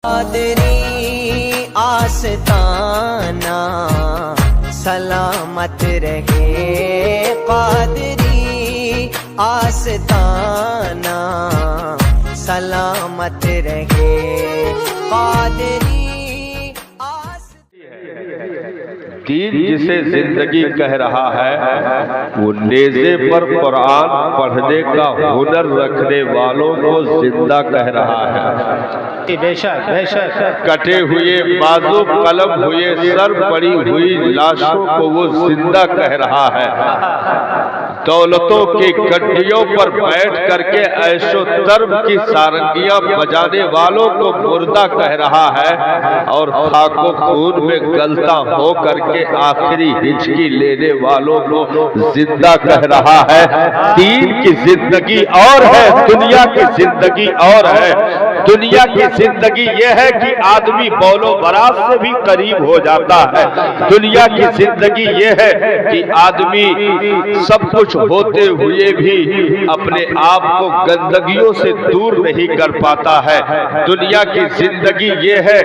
قادری آستانہ سلامت رہے، قادری آستانہ سلامت رہے، قادری دین جسے زندگی کہہ رہا ہے وہ نیزے پر قرآن پڑھنے کا ہنر رکھنے والوں کو زندہ کہہ رہا ہے۔ بے شک بے شک، کٹے ہوئے بازو قلم ہوئے سر پڑی ہوئی لاشوں کو وہ زندہ کہہ رہا ہے۔ دولتوں کی گڈیوں پر بیٹھ کر کے عیش و طرب کی سارنگیاں بجانے والوں کو مردہ کہہ رہا ہے، اور خاک و خون میں گلتا ہو کر کے آخری ہچکی لینے والوں کو زندہ کہہ رہا ہے۔ دین کی زندگی اور ہے، دنیا کی زندگی اور ہے۔ دنیا کی زندگی یہ ہے کہ آدمی بول و براز سے بھی قریب ہو جاتا ہے۔ دنیا کی زندگی یہ ہے کہ آدمی سب کچھ ہوتے ہوئے بھی اپنے آپ کو گندگیوں سے دور نہیں کر پاتا ہے۔ دنیا کی زندگی یہ ہے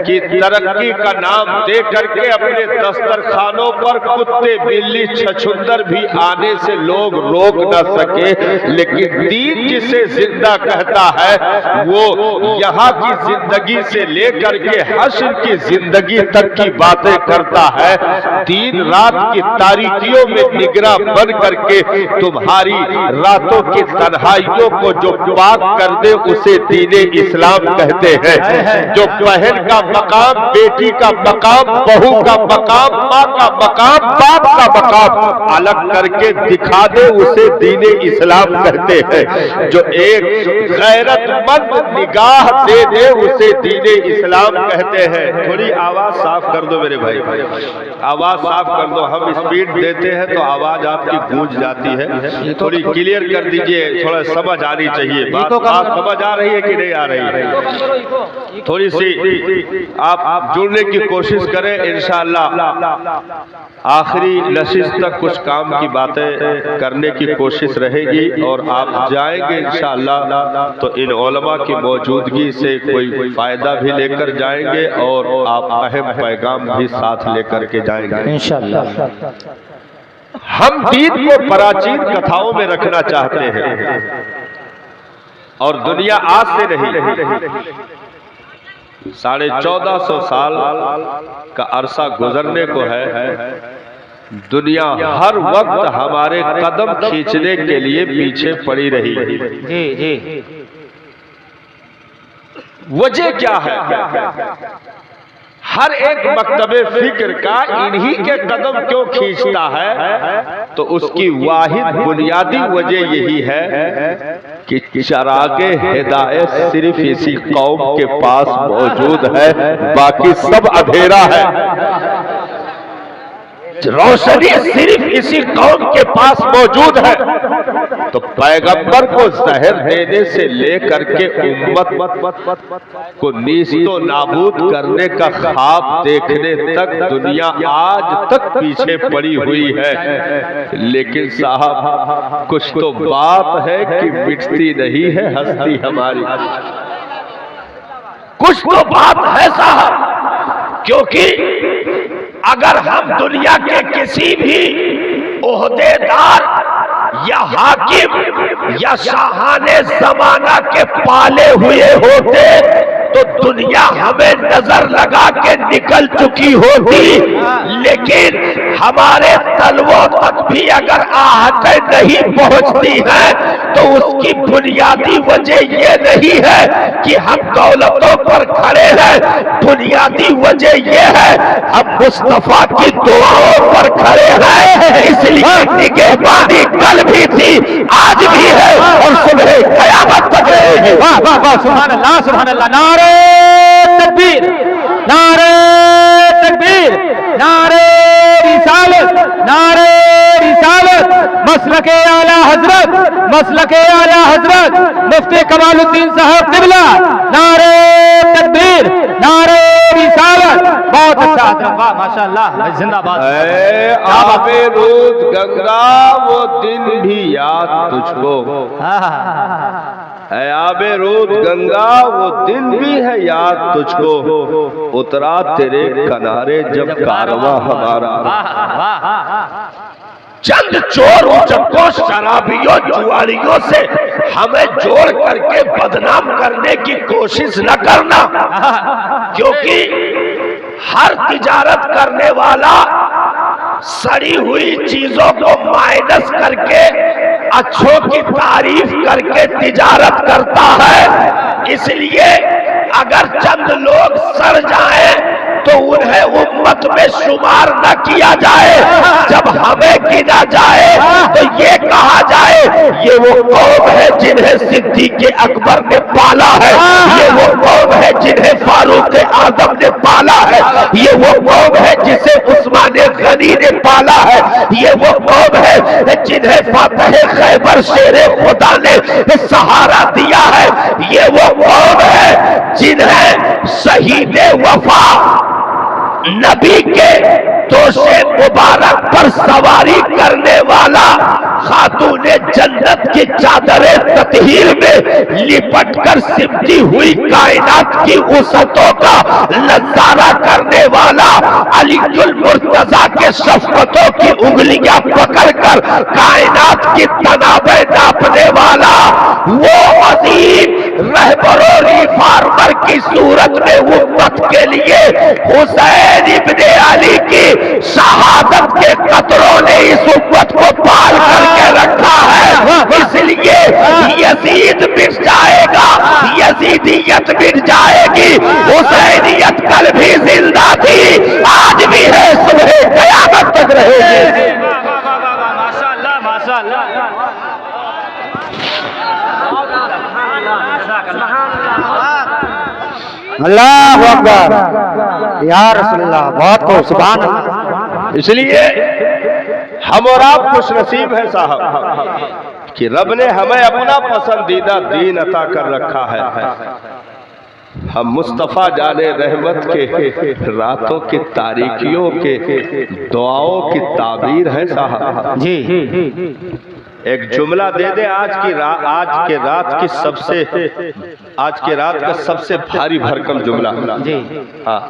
کہ ترقی کا نام دے کر کے اپنے دسترخوانوں پر کتے بلی چھچھندر بھی آنے سے لوگ روک نہ سکے، لیکن دین جسے زندہ کہتا ہے وہ یہاں کی زندگی سے لے کر کے حشر کی زندگی تک کی باتیں کرتا ہے۔ دین رات کی تاریکیوں میں نگراں بن کر کے تمہاری راتوں کی تنہائیوں کو جو پاک کر دے اسے دین اسلام کہتے ہیں۔ جو بہن کا مقام، بیٹی کا مقام، بہو کا مقام، ماں کا مقام، باپ کا مقام الگ کر کے دکھا دے اسے دین اسلام کہتے ہیں۔ جو ایک غیرت مند نگاہ دے دے اسے دین اسلام کہتے ہیں۔ تھوڑی آواز صاف کر دو میرے بھائی، آواز صاف کر دو، ہم اسپیڈ دیتے ہیں تو آواز آپ کی گونج جاتی ہے، تھوڑی کلیئر کر دیجئے، تھوڑا سمجھ آنی چاہیے۔ بات سمجھ آ رہی ہے کہ نہیں آ رہی ہے؟ تھوڑی سی آپ جڑنے کی کوشش کریں، انشاءاللہ آخری نشست تک کچھ کام کی باتیں کرنے کی کوشش رہے گی، اور آپ جائیں گے انشاءاللہ تو ان علماء کی موجودگی سے کوئی فائدہ بھی لے کر جائیں گے، اور آپ اہم پیغام بھی ساتھ لے کر کے جائیں گے انشاءاللہ۔ ہم دین کو پراچین کتھاؤں میں رکھنا چاہتے ہیں، اور دنیا آج سے نہیں 1450 سال کا عرصہ گزرنے کو ہے۔ دنیا ہر وقت ہمارے قدم کھینچنے کے لیے پیچھے پڑی رہی۔ جی جی، وجہ کیا ہے؟ ہر ایک مکتب فکر کا انہی کے قدم کیوں کھینچتا ہے؟ تو اس کی واحد بنیادی وجہ یہی ہے کہ چراغ ہدایت صرف اسی قوم کے پاس موجود ہے، باقی سب اندھیرا ہے۔ روشنی صرف اسی قوم کے پاس موجود ہے۔ تو پیغمبر کو زہر دینے سے لے کر کے امت کو نیست و نابود کرنے کا خواب دیکھنے تک دنیا آج تک پیچھے پڑی ہوئی ہے۔ لیکن صاحب کچھ تو بات ہے کہ مٹتی نہیں ہے ہستی ہماری، کچھ تو بات ہے صاحب، کیونکہ اگر ہم دنیا کے کسی بھی عہدے دار یا حاکم یا شاہان زمانہ کے پالے ہوئے ہوتے تو دنیا ہمیں نظر لگا کے نکل چکی ہوتی، لیکن ہمارے تلووں تک بھی اگر آہٹیں نہیں پہنچتی ہیں تو اس کی بنیادی وجہ یہ نہیں ہے کہ ہم دولتوں پر کھڑے ہیں، بنیادی وجہ یہ ہے ہم مصطفیٰ کی دعاؤں پر کھڑے ہیں۔ اس لیے نگہبانی کل بھی تھی، آج بھی ہے، اور صبح قیامت تک رہے گی۔ واہ واہ واہ، سبحان اللہ سبحان اللہ، نعرہ تکبیر، نعرہ تکبیر، نعرہ رسالت، نعرہ رسالت، مسلک اعلیٰ حضرت، مسلک اعلیٰ حضرت مفتی کمال الدین صاحب قبلہ، نعرہ تکبیر، نعرہ رسالت۔ بہت اچھا حضرت، واہ ماشاءاللہ، زندہ باد۔ اے آب رود گنگا وہ دن بھی یاد تجھ کو، اے آب رود گنگا وہ دن بھی ہے یاد تجھ کو، اترا تیرے کنارے جب کارواں ہمارا۔ چند چور اچکوں شرابیوں جواریوں سے ہمیں جوڑ کر کے بدنام کرنے کی کوشش نہ کرنا، کیونکہ ہر تجارت کرنے والا سڑی ہوئی چیزوں کو مائنس کر کے اچھوں کی تعریف کر کے تجارت کرتا ہے۔ اس لیے اگر چند لوگ سڑ جائیں تو انہیں امت میں شمار نہ کیا جائے، جب ہمیں گنا جائے تو یہ کہا جائے یہ وہ قوم ہے جنہیں صدیق اکبر نے پالا ہے، یہ وہ قوم ہے جنہیں فاروق اعظم نے پالا ہے، یہ وہ قوم ہے جسے عثمان غنی نے پالا ہے، یہ وہ قوم ہے جنہیں فاتح خیبر شیر خدا نے سہارا دیا ہے، یہ وہ قوم ہے جنہیں شہید وفا نبی کے توشے مبارک پر سواری کرنے والا خاتون جنت کی چادر تطہیر میں لپٹ کر سمٹی ہوئی کائنات کی وسعتوں کا نظارہ کرنے والا، علی المرتضیٰ کے شفقتوں کی انگلیاں پکڑ کر کائنات کی تنابیں ناپنے والا، وہ عظیم رہبر و ریفارمر کی صورت میں امت کے لیے حسین ابن علی کی شہادت کے قطروں نے اس امت کو پال کر کے رکھا ہے۔ اس لیے یزید مٹ جائے گا، یزیدیت مٹ جائے گی، حسینیت کل بھی زندہ تھی، آج بھی ہے، صبح قیامت تک رہے گی۔ ماشاءاللہ ماشاءاللہ۔ اللہ اکبر، یا رسول اللہ، بہت خوب، سبحان اللہ۔ اس لیے ہم اور آپ خوش نصیب ہیں صاحب کہ رب نے ہمیں اپنا پسندیدہ دین عطا کر رکھا ہے۔ ہم مصطفیٰ جان رحمت کے راتوں کی تاریکیوں کے دعاؤں کی تعبیر ہے صاحب جی۔ ایک جملہ دے دیں آج کے رات کا سب سے بھاری بھرکم جملہ،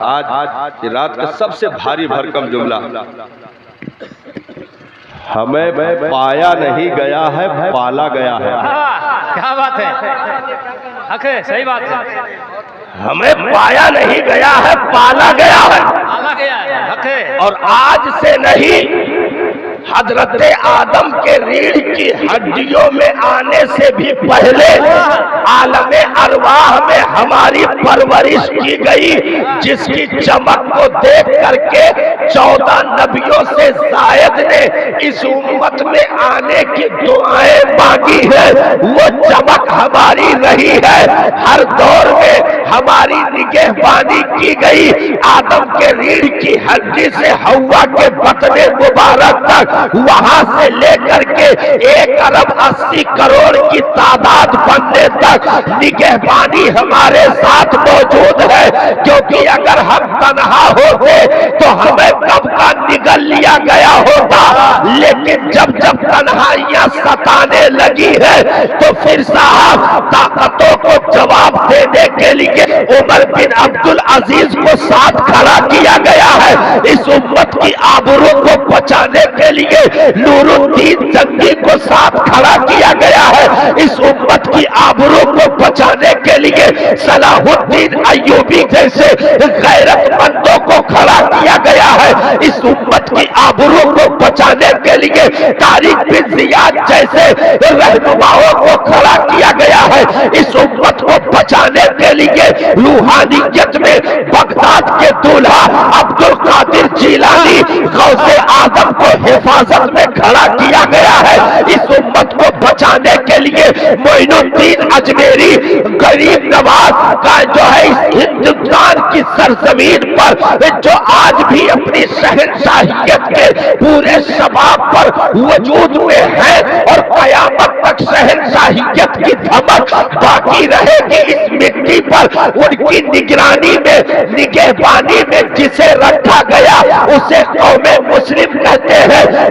آج کی رات کا سب سے بھاری بھرکم جملہ، ہمیں پایا نہیں گیا ہے، پالا گیا ہے۔ کیا بات ہے، حق ہے، صحیح بات ہے۔ ہمیں پایا نہیں گیا ہے، پالا گیا ہے، پالا گیا ہے، حق ہے۔ اور آج سے نہیں، حضرت آدم کے ریڑھ کی ہڈیوں میں آنے سے بھی پہلے عالم ارواح میں ہماری پرورش کی گئی، جس کی چمک کو دیکھ کر کے 14 نبیوں سے زائد نے اس امت میں آنے کی دعائیں مانگی ہیں، وہ چمک ہماری رہی ہے۔ ہر دور میں ہماری نگہبانی کی گئی، آدم کے ریڑھ کی ہڈی سے حوا کے بطن مبارک تک، وہاں سے لے کر کے 1 ارب 80 کروڑ کی تعداد بننے تک نگہبانی ہمارے ساتھ موجود ہے، کیونکہ اگر ہم تنہا ہوتے تو ہمیں کب کا نگل لیا گیا ہوتا، لیکن جب تنہائیاں ستانے لگی ہے تو پھر صاحب طاقتوں کو جواب دینے کے لیے عمر بن عبدالعزیز کو ساتھ کھڑا کیا گیا ہے، اس امت کی آبرو کو بچانے کے لیے نور الدین جنگی کو ساتھ کھڑا کیا گیا ہے، اس امت کی آبرو کو بچانے کے لیے صلاح الدین ایوبی جیسے غیرت مندوں کو کھڑا کیا گیا ہے، اس امت کی آبرو کو بچانے کے لیے طارق بن زیاد جیسے رہنماؤں کو کھڑا کیا گیا ہے، اس امت کو بچانے کے لیے روحانیت میں بغداد کے دولہا عبد القادر جیلانی غوث اعظم کو حفاظت میں کھڑا کیا گیا ہے، اس امت کو بچانے کے لیے معین الدین اجمیری غریب نواز کا جو ہے اس ہندوستان کی سرزمین پر جو آج بھی اپنی شہنشاہیت کے پورے شباب پر وجود میں ہے اور قیامت تک شہنشاہیت کی دھمک باقی رہے گی اس مٹی پر، ان کی نگرانی میں نگہبانی میں جسے رکھا گیا اسے قوم مسلم کہتے ہیں۔